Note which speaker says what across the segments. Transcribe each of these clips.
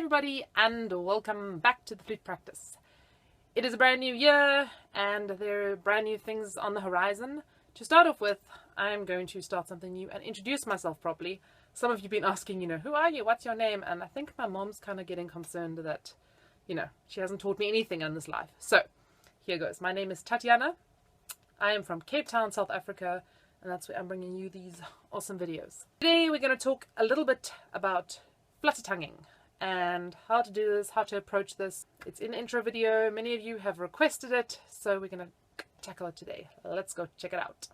Speaker 1: everybody, and welcome back to the Flute Practice. It is a brand new year, and there are brand new things on the horizon. To start off with, I'm going to start something new and introduce myself properly. Some of you have been asking, who are you? What's your name? And I think my mom's kind of getting concerned that, she hasn't taught me anything in this life. So, here goes. My name is Tatiana. I am from Cape Town, South Africa, and that's where I'm bringing you these awesome videos. Today we're going to talk a little bit about flutter tonguing and how to do this, how to approach this. It's in the intro video. Many of you have requested it, so we're going to tackle it today. Let's go check it out.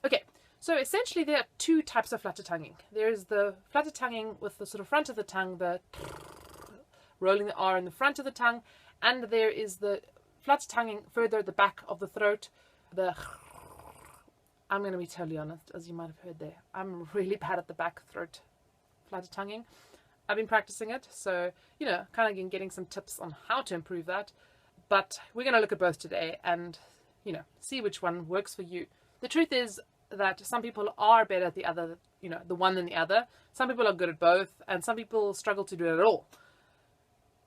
Speaker 1: Okay, so essentially there are two types of flutter tonguing. There is the flutter tonguing with the sort of front of the tongue, the rolling the R in the front of the tongue, and there is the flutter tonguing further at the back of the throat. I'm going to be totally honest, as you might have heard there. I'm really bad at the back throat flutter tonguing. I've been practicing it, so, kind of getting some tips on how to improve that. But we're going to look at both today and, see which one works for you. The truth is that some people are better at the other, the one than the other. Some people are good at both, and some people struggle to do it at all.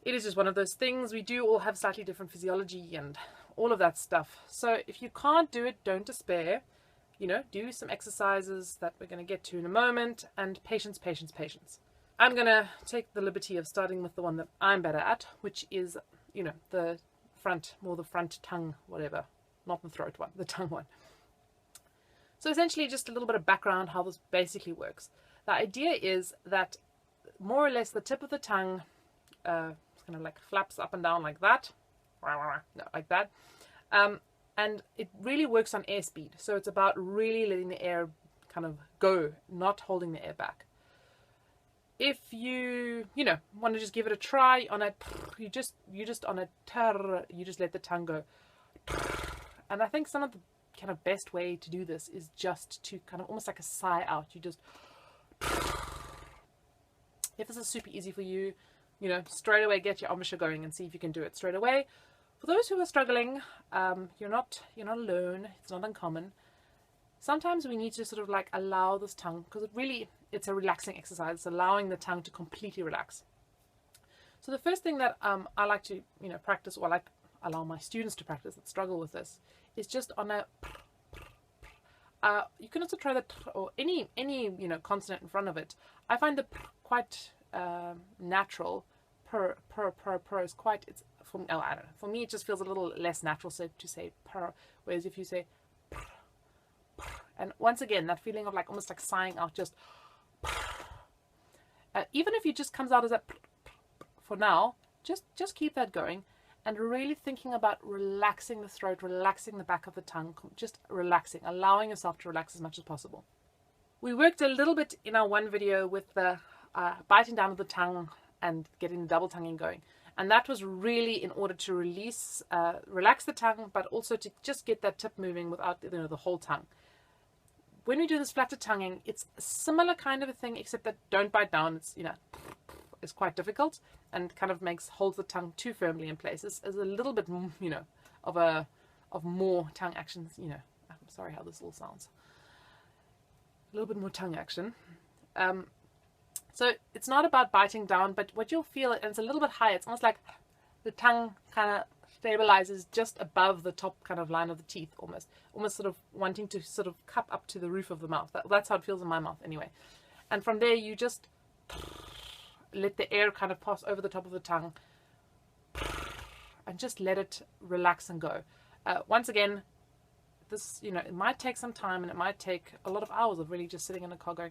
Speaker 1: It is just one of those things. We do all have slightly different physiology and all of that stuff. So if you can't do it, don't despair. Do some exercises that we're going to get to in a moment, and patience, patience, patience. I'm going to take the liberty of starting with the one that I'm better at, which is, the front tongue, whatever. Not the throat one, the tongue one. So essentially just a little bit of background how this basically works. The idea is that more or less the tip of the tongue kind of like flaps up and down like that. No, like that. And it really works on airspeed. So it's about really letting the air kind of go, not holding the air back. If you, want to just give it a try on a, you just on a tar, you just let the tongue go. And I think some of the kind of best way to do this is just to kind of almost like a sigh out. You just, if this is super easy for you, straight away get your embouchure going and see if you can do it straight away. For those who are struggling, you're not alone. It's not uncommon. Sometimes we need to sort of like allow this tongue, because it's a relaxing exercise. It's allowing the tongue to completely relax. So the first thing that I like to practice, or I like allow my students to practice that struggle with this, is just on a. You can also try that, or any consonant in front of it. I find the quite natural. Per is quite, it's for, I don't know, for me it just feels a little less natural to say per, whereas if you say per, and once again that feeling of like almost like sighing out, just even if it just comes out as a for now, just keep that going and really thinking about relaxing the throat, relaxing the back of the tongue, just relaxing, allowing yourself to relax as much as possible. We worked a little bit in our one video with the biting down of the tongue and getting the double tonguing going, and that was really in order to relax the tongue, but also to just get that tip moving without the whole tongue. When we do this flutter tonguing, it's a similar kind of a thing, except that don't bite down. It's quite difficult and kind of holds the tongue too firmly in place. It's a little bit of more tongue actions. I'm sorry how this all sounds. A little bit more tongue action. So it's not about biting down, but what you'll feel, and it's a little bit higher, it's almost like the tongue kind of stabilizes just above the top kind of line of the teeth, almost sort of wanting to sort of cup up to the roof of the mouth. That's how it feels in my mouth anyway. And from there you just let the air kind of pass over the top of the tongue and just let it relax and go. Once again, this, it might take some time, and it might take a lot of hours of really just sitting in a car going.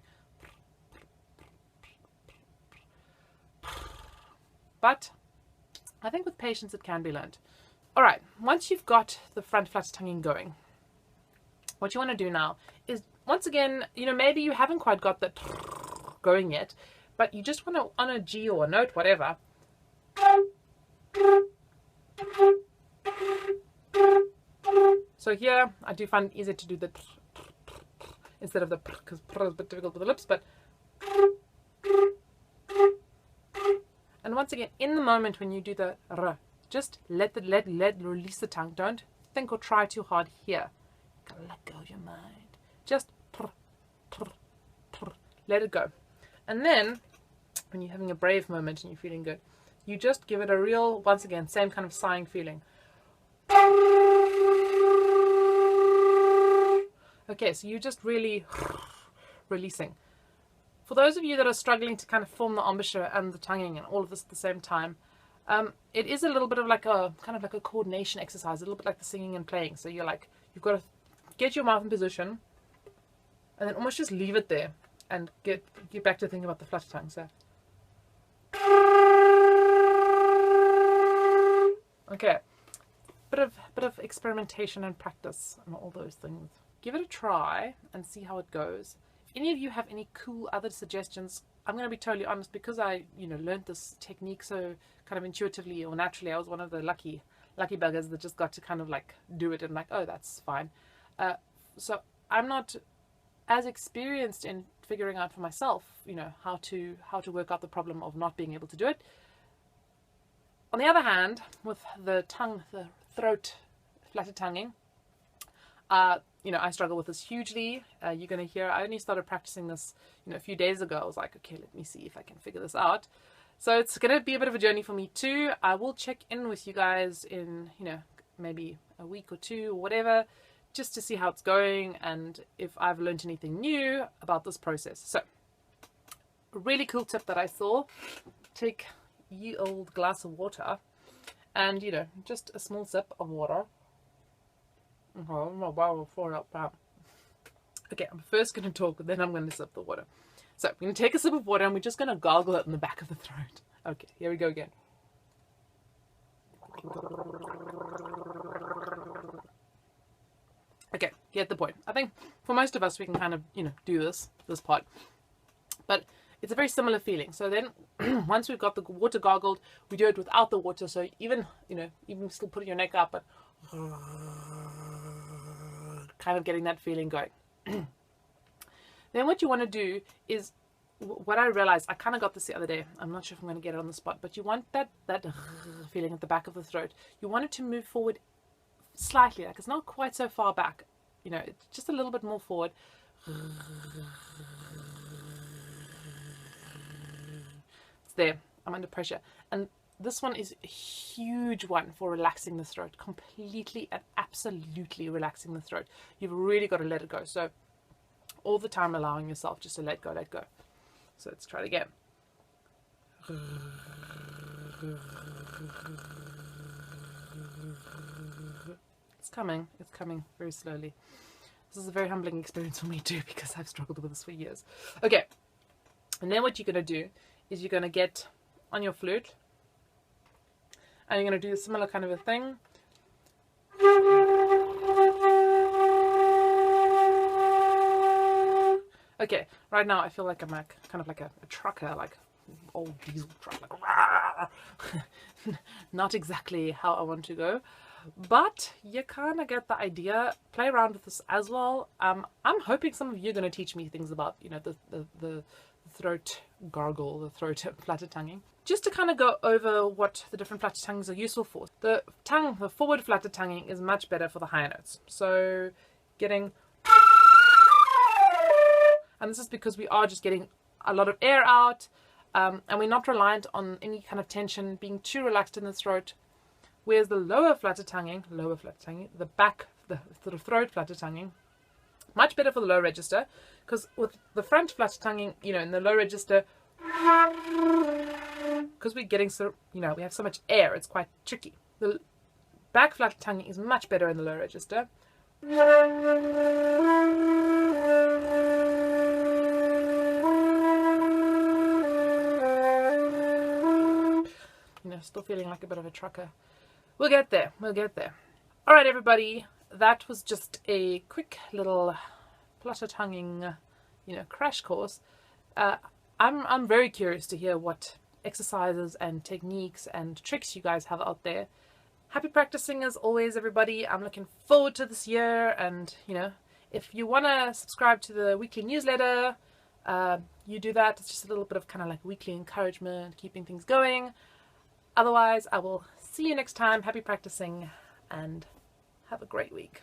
Speaker 1: But I think with patience it can be learned. Alright, once you've got the front flutter tonguing going, what you want to do now is, once again, maybe you haven't quite got that going yet, but you just want to, on a G or a note, whatever, so here I do find it easier to do the instead of the because is a bit difficult with the lips, but. And once again, in the moment when you do the r, just let release the tongue. Don't think or try too hard here. You gotta let go of your mind. Just let it go. And then when you're having a brave moment and you're feeling good, you just give it a real, once again, same kind of sighing feeling. Okay, so you just really releasing. For those of you that are struggling to kind of form the embouchure and the tonguing and all of this at the same time, it is a little bit of like a kind of like a coordination exercise, a little bit like the singing and playing. So you're like, you've got to get your mouth in position and then almost just leave it there and get back to thinking about the flutter tongue. So okay, bit of experimentation and practice and all those things. Give it a try and see how it goes. If any of you have any cool other suggestions, I'm going to be totally honest, because I learned this technique so kind of intuitively or naturally. I was one of the lucky buggers that just got to kind of like do it and like, oh, that's fine. So I'm not as experienced in figuring out for myself, how to work out the problem of not being able to do it. On the other hand, with the throat flutter tonguing, I struggle with this hugely. You're going to hear, I only started practicing this, a few days ago. I was like, okay, let me see if I can figure this out. So it's going to be a bit of a journey for me too. I will check in with you guys in, maybe a week or two or whatever, just to see how it's going and if I've learned anything new about this process. So a really cool tip that I saw, take ye old glass of water and, just a small sip of water. Okay, I'm first going to talk, then I'm going to sip the water. So we're going to take a sip of water and we're just going to gargle it in the back of the throat. Okay, here we go again. Okay, get the point. I think for most of us we can kind of, do this part. But it's a very similar feeling. So then once we've got the water gargled, we do it without the water. So even still putting your neck up, but kind of getting that feeling going. Then what you want to do is, what I realized, I kind of got this the other day, I'm not sure if I'm going to get it on the spot, but you want that feeling at the back of the throat. You want it to move forward slightly, like it's not quite so far back, it's just a little bit more forward. It's there. I'm under pressure. And this one is a huge one for relaxing the throat, completely and absolutely relaxing the throat. You've really got to let it go. So all the time allowing yourself just to let go. So let's try it again. It's coming very slowly. This is a very humbling experience for me too, because I've struggled with this for years. Okay, and then what you're going to do is you're going to get on your flute and you're going to do a similar kind of a thing. Okay, right now I feel like I'm like kind of like a trucker, like old diesel truck, like not exactly how I want to go, but you kind of get the idea. Play around with this as well. I'm hoping some of you are going to teach me things about the throat gargle, the throat flutter tonguing, just to kind of go over what the different flutter tongues are useful for. The forward flutter tonguing is much better for the higher notes. So getting, and this is because we are just getting a lot of air out, and we're not reliant on any kind of tension, being too relaxed in the throat. Whereas the lower flutter tonguing, the sort of throat flutter tonguing, much better for the low register, because with the front flutter tonguing, in the low register, because we're getting we have so much air, it's quite tricky. The back flutter tonguing is much better in the low register. Still feeling like a bit of a trucker. We'll get there. All right, everybody. That was just a quick little flutter tonguing, crash course. I'm very curious to hear what exercises and techniques and tricks you guys have out there. Happy practicing as always, everybody. I'm looking forward to this year, and if you want to subscribe to the weekly newsletter, you do that. It's just a little bit of kind of like weekly encouragement, keeping things going. Otherwise, I will see you next time. Happy practicing and Have a great week.